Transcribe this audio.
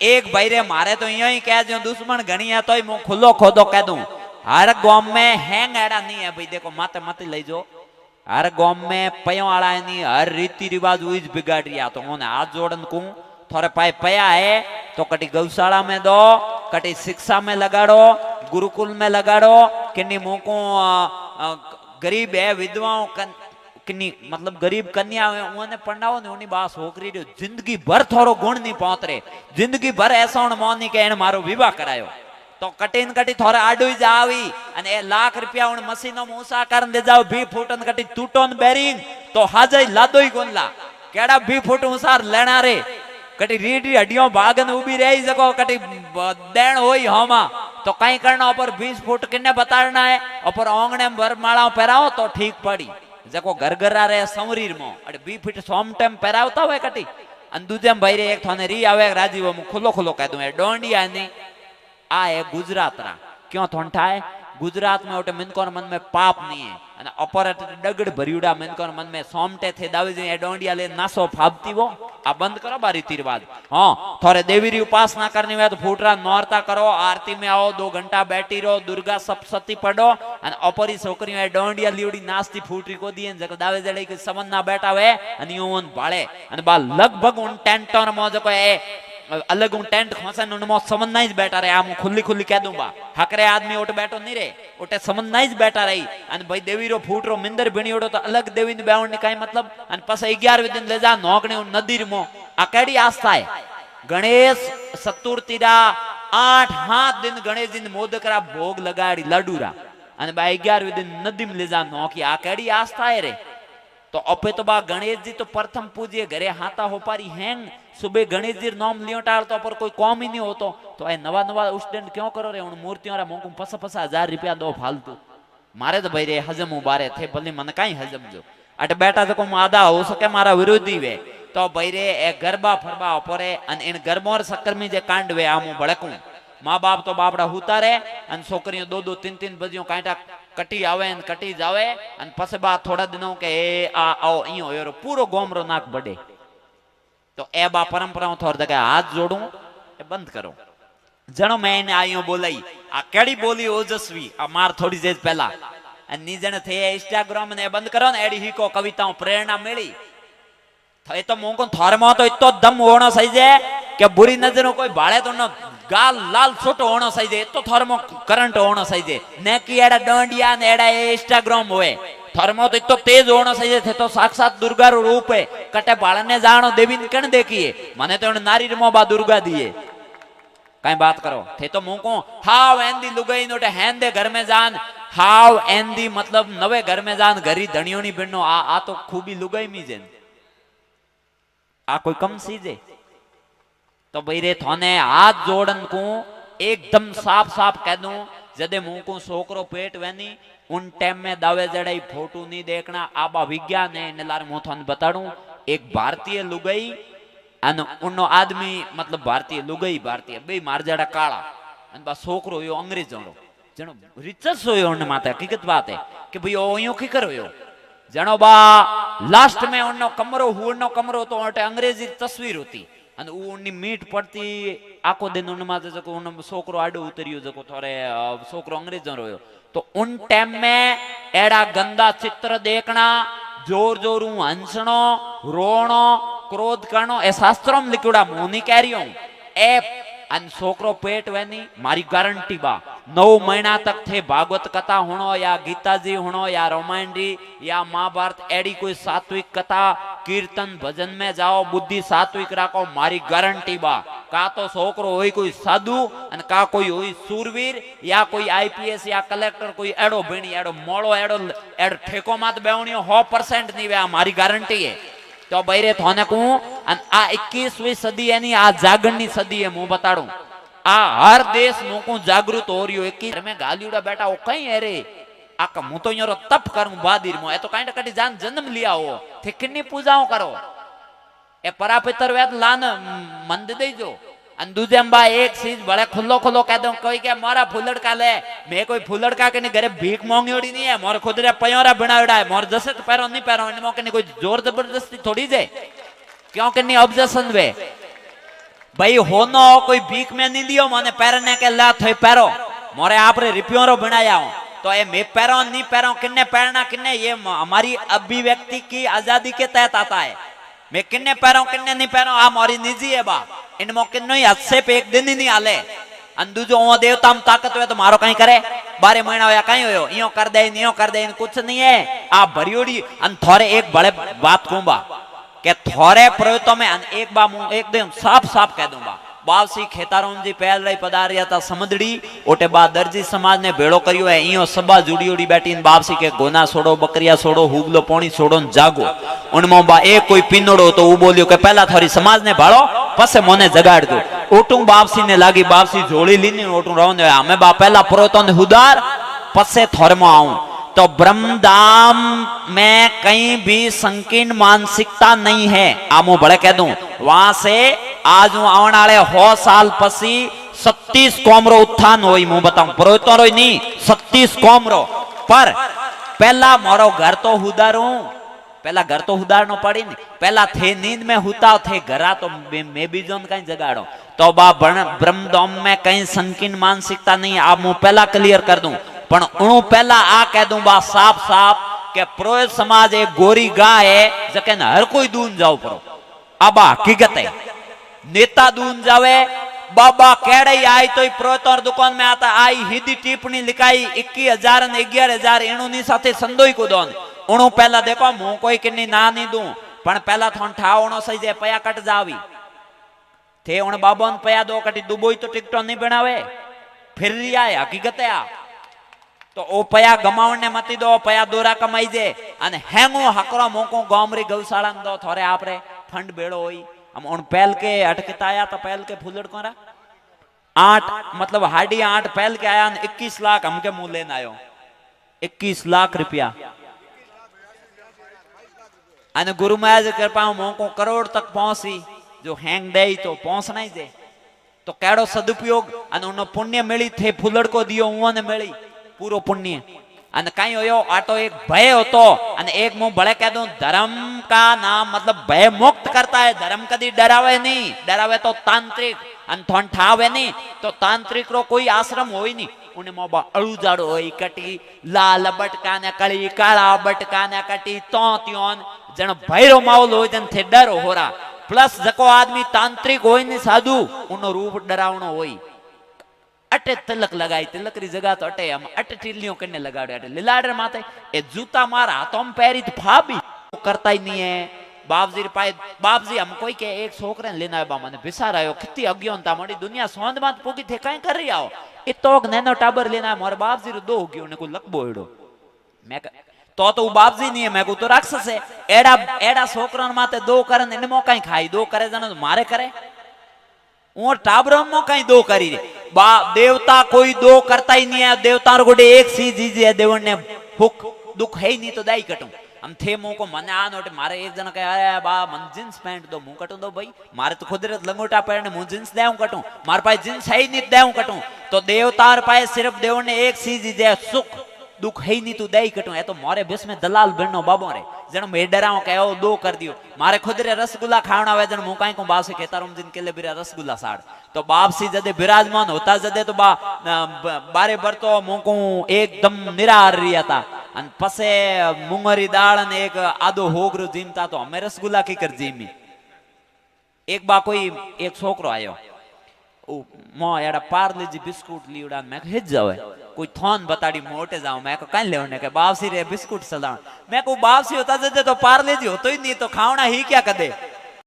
एक भाई रे मारे तो यो ही कह दो दुश्मन घनी है तो ही मुंह खुलो खोदो कह दूं। हर गांव में हैंग एड़ा नहीं है भाई, देखो माते मत ले जो। हर गांव में पयो आड़ा नहीं, हर रीति रिवाज हुई बिगाड़ रिया। तो उन्हें हाथ जोड़न को थोड़े पाए पया है तो कटी गौशाला में दो, कटी शिक्षा में लगाड़ो, गुरुकुल में लगाड़ो। किन्नी मुंह को गरीब है विधवाओं किन्नी मतलब गरीब कन्या उन्हें पंडाओ ने उन्हीं बात छोकरी जिंदगी भर थोड़ो गुण नहीं पहुंचरे, जिंदगी भर ऐसा मौन नहीं के मारो विवाह करायो। तो कटीन कटी थोड़ा आडू जावी अने ₹1,00,000 उन मशीनों में ऊंचा करन दे जाओ 20 फूटन कटी टूटोन बेरिंग तो हाजई लादो ही गोनला केड़ा 20 फूट ऊंचा लेना रे। कटी रीडी हड्डियों भागन उबी रही जको कटी देण होई होमा तो कई करना ऊपर 20 फूट किन्ने बताना है ऊपर ओंगणे में बरमाला पहराओ तो ठीक पड़ी। जको घर घरा रे संवरीर मो अरे 20 फीट सोम टाइम पहरावता हुए कटी अन दूजे भाई रे एक थाने री आवे राजीव मु खुलो खुलो कह दूं ए डोंडिया नहीं आ है गुजरात रा क्यों थोंठा है गुजरात में ओटे मिनकोर मन में पाप नहीं है अने अपरट डगड़ भरियुड़ा मिनकोर मन में सोमटे थे दावी जे डोंडिया ले नासो फाबती वो आ बंद करो बारी तीरवाद। हां थोड़े देवी री उपासना करनी है तो फूटरा नौरता करो, आरती में आओ, 2 घंटा बैठी रहो, दुर्गा सप्तशती पढ़ो अने अपरी छोकरीओ डोंडिया लीवड़ी नाचती फूटरी को दिए जको दावे जड़े के समन ना बैठा वे अने ओन भाळे अने बा लगभग उन टेंटोर मो जको ए अलग उन टेंट खोसन उनमो समन्ना ही बैठा रहे। आम खुली खुली कह दूंगा हकरे आदमी उठ बैठो नहीं रे उठे समन्ना ही बैठा रही अन भाई देवी रो फूट रो मिंदर बिणी ओडो तो अलग देवी ने बेवण काई मतलब अन पास 11वें दिन ले जा नोकने उन नदी मो आ केडी आस्था है। गणेश चतुर्थी रा 8 दिन गणेश जी ने मोदकरा भोग लगाड़ी लडूरा अन बा 11वें दिन नदी में ले जा नोकी आ केडी आस्था है रे। तो अपे तो बा गणेश जी तो प्रथम पूजिए घरे हाथा हो पारी हैंग सुबह गणेश जी नाम लियो टाल तो पर कोई कौम ही नहीं होतो तो ए नवा नवा स्टैंड क्यों करो रे उन मूर्तियों रा मोकू 50-50 ₹1,000 दो फालतू मारे तो भाई रे हजम उबारे थे भले मन काई हजम जो अट बेटा तो को आधा हो सके मारा विरोधी वे तो भाई रे ए गरबा फरबा परे अन इन गरमोर सक्कर में जे कांड वे आमू भड़कू माँ बाप तो बापड़ा हुता रे अन छोकरियों 2-2 3-3 बजियों कांटा कटी आवे अन कटी जावे अन पसे बा थोड़ा दिनों के ए आ आओ ई होयो पूरो गोमरो नाक बडे तो ए बा परंपराओं थोड़ दे हाथ जोड़ू ए बंद करो जनो मैं इने आयो बोलाई आ केड़ी बोली ओजस्वी आ मार थोड़ी देर पहला अन नीजन थे इंस्टाग्राम ने बंद करो ने एडी ही को कविताओं प्रेरणा मिली थे तो मोको थरमो तो इतो दम होना सही जे कि बुरी नजरों कोई भाड़े तो न गाल लाल छोटो होना सही जे तो थर्मो करंट होना सही जे ने कि एड़ा डोंडिया ने एड़ा इंस्टाग्राम होए थर्मो तो इतो तेज होना सही जे थे तो साक्षात दुर्गा रो रूप है कटे बाळने जानो देवी ने कण देखिए माने तो नारी रमो बा दुर्गा दिए कई बात करो थे तो मुको हाव एंदी लुगाई नोटे हैंदे घर में जान हाव एंदी मतलब नवे घर में जान घरी धणियोनी बिनो आ तो खूबी लुगाई मी जेन आ कोई कम सीजे तो भाई रे थोने हाथ जोड़न को एकदम साफ साफ कह दूं जदे मुंह को सोकरो पेट वेनी उन टाइम में दावे जड़ाई फोटो नहीं देखना आबा विज्ञान है नलार मुंह थोन बताड़ू एक भारतीय लुगाई अन उन्नो आदमी मतलब भारतीय लुगाई भारतीय बे मार जड़ा काला अन बा सोकरो यो अंग्रेज जणो जणो रिचस होयो उन माते हकीकत बात है कि भाई ओ यो की करो जणो बा लास्ट में उन्नो कमरो हुनो कमरो तो ओटे अंग्रेजी तस्वीर होती अन उन्नी मीट पड़ती आको दिन उन माते जको उन सोकरो आडो उतरियो जको थोड़े सोकरो अंग्रेज रोयो तो उन टाइम में एड़ा गंदा चित्र देखना जोर जोरू हंसनो रोनो क्रोध करनो ए शास्त्रों में लिखुड़ा मुनी कह रही हूं ए अन सोकरो पेट वेनी मारी गारंटी बा 9 महीना तक थे भागवत कथा होनो या गीता जी होनो या रामायण जी या महाभारत एडी कोई सात्विक कथा कीर्तन भजन में जाओ बुद्धि सात्विक राखो मारी गारंटी बा का तो सोकरो होई कोई साधु अन का कोई होई सूरवीर या कोई आईपीएस या कलेक्टर कोई एडो भीणी एडो मोड़ो एडो एड ठेको मात बेवणियो 100% नहीं वे मारी गारंटी है। तो बैरे थोने को आ 21वीं सदी यानी आ जागरनी सदी है मुंह बताड़ू आ हर देश मुको जागृत हो रही हो 21 में गालियोड़ा बेटा ओ कई है रे आका मु तो योरो तप करूं बादीर मो ए तो काई कटी जान जन्म लिया हो थे किन्नी पूजाओं करो ए परापितर वेद लान मंद दे जो अन दूजेंबा एक चीज बड़े खुल्लो खुल्लो कह दो कोई के मारा फुलड़का ले मैं कोई फुलड़का के घरे भीख मांगीड़ी नहीं है मोर खुद रे पयोरा बनावड़ा है मोर जसे तो पैरो नहीं पैरो इन मौके कोई जोर जबरदस्ती थोड़ी जे क्यों के नहीं ऑब्जेक्शन वे भाई होनो कोई भीख में नहीं दियो मने पैरने के ला थे पैरो मोरे आपरे रिप्योरो बनाया हूं तो ये मैं पैरों नहीं पैरों किन्ने पैरना किन्ने ये हमारी अभिव्यक्ति की आजादी के तहत आता है। मैं किन्ने पैरों किन्ने नहीं पैरों आ मोरी निजी है बा इनमो किन्नो ही हद पे एक दिन ही नहीं आले अंदू जो वो देवता में ताकत हुए तो मारो कहीं करे 12 महीना होया कहीं हो इयो कर दे नियो कर दे कुछ नहीं है आप भरियोड़ी अन थोड़े एक बड़े बात कहूंगा के थोड़े प्रयोतों में एक बार मुंह एकदम साफ साफ कह दूंगा बावसी खेतारों जी पहल रही पधारिया था समझड़ी ओटे बाद दर्जी समाज ने भेड़ो करियो है इयो सबा जुड़ी उड़ी बैठी इन बावसी के गोना छोड़ो बकरिया छोड़ो हुगलो पोणी छोड़ो जागो उनमो बा एक कोई पिनोड़ो तो वो बोलियो के पहला थोड़ी समाज ने भाड़ो पसे मोने जगाड़ दो ओटू बावसी ने लागी बावसी जोड़ी लीनी ओटू रोन हमें बा पहला प्रयोतों ने हुदार पसे थोरमो आऊं तो ब्रह्मधाम में कहीं भी संकीर्ण मानसिकता नहीं है आमो बड़े कह दूं वहां से आज हूं आने वाले 100 साल पसी 37 कौम रो उत्थान होई मुंह बताऊं पुरोहितों रो नहीं 37 कौम रो पर पहला मोरो घर तो हुदारूं पहला घर तो हुदार नो पड़ी नहीं पहला थे नींद में हुता थे घरा तो मैं भी जोन कहीं जगाड़ो तो बा ब्रह्मधाम में कहीं संकीर्ण मानसिकता नहीं आप मुंह पहला क्लियर कर दूं पण उणु पहला आ कह दूं बा साफ साफ के पुरोहित समाज एक गोरी गाय है जके हर कोई दून जाओ परो अब हकीकत है नेता दून जावे बाबा केड़े आई तो पुरोहित और दुकान में आता आई हिंदी टिप्पणी लिखाई 21,000 ने 11,000 एणुनी साथे संदोई को दोन उणु पहला देखो मुंह कोई किन्नी ना नहीं दूं पण पहला थोन ठावणो सही जे पया कट जावी थे उन बाबा ने पया दो कटी दुबोई तो टिकटो नहीं बनावे फिर रिया है हकीकत है तो ओ पया गमावण ने मती दो पया दोरा कमाई जे अने हेंगो हकरो मोको गामरी गौशाला दो थोरे आपरे फंड बेड़ो होई हम उन पहल के अटकता आया तो पहल के फूलड़ कोरा 8 मतलब हाडी 8 पहल के आया 21 लाख हमके मुंह लेन आयो 21 लाख रुपया अने गुरु महाराज कृपा मोको करोड़ तक पहुंची जो हैंग दे तो पहुंचना ही दे तो केड़ो सदुपयोग अने उनो पुण्य मिली थे फूलड़ को दियो उने मिली पूरो पुण्य अने कई होयो आटो एक भय होतो अने एक मुंह बड़े कह दूं धर्म का नाम मतलब भय मुक्त करता है धर्म कदी डरावे नहीं डरावे तो तांत्रिक अन थोन ठावे नहीं तो तांत्रिक रो कोई आश्रम होई नहीं उन्हें मोबा अळू जाड़ो होई कटी लाल बटका ने कली काला बटका ने कटी तो त्योन जण भयरो माहौल हो जन थे डर होरा प्लस जको आदमी तांत्रिक होई ने साधु उनो रूप डरावणो होई अटे तिलक लगाई तिलक री जगह तो अटे हम अटे टिल्लियों करने लगाड़े अटे लिलाडर माथे ए जूता मार हाथों में पैरी तो फाबी करता ही नहीं है बापजी रे पाए बापजी हम कोई के एक छोकरे ने लेना है बा मने बिसार आयो कितनी अज्ञानता मड़ी दुनिया सोंद मात पोगी थे काई कर रही आओ इतोक नैनो टाबर लेना है मोर बापजी रो दो गयो ने को लकबो एडो मैं तो बापजी नहीं है मैं को तो राक्षस है एड़ा एड़ा छोकरन माते दो करन इन मो काई खाई दो करे जन मारे करे और टाबरों में कहीं दो करी बा देवता कोई दो करता ही नहीं है देवता गोटे एक सी चीज है देवन ने भूख दुख है ही नहीं तो दाई कटूं हम थे मुंह को मने आ नोटे मारे एक जन कहे बा मन जींस पैंट दो मुंह कटूं दो भाई मारे तो खुद लंगोटा पहनने मुंह जींस देऊं कटूं मारे पास जींस है ही नहीं देऊं कटूं तो देवता पाए सिर्फ देवन ने एक चीज है सुख दुख है ही नहीं तू दई कटूं है तो मोरे बेस में दलाल बननो बाबो रे जन मैं डराओ के ओ दो कर दियो मारे खुद रे रसगुल्ला खावना वे जन मुकाई को बाप से कहता रूम जिन के लिए बिरा रसगुल्ला साड़ तो बाप सी जदे विराजमान होता जदे तो बा बारे बर तो मुको एकदम निरार रिया था अन पसे मुंगरी दाल ने एक आदो होगरो जीमता तो हमें रसगुल्ला की कर जीमी एक बा कोई एक छोकरो आयो ओ मो एड़ा पार्ले जी बिस्कुट लीवड़ा मैं हिज जावे कोई थोन बताड़ी मोटे जाऊं मैं को काई लेवने के बापसी रे बिस्कुट सलाण मैं को बापसी होता जदे तो पार्ले जी होतो ही नहीं तो खावना ही क्या कदे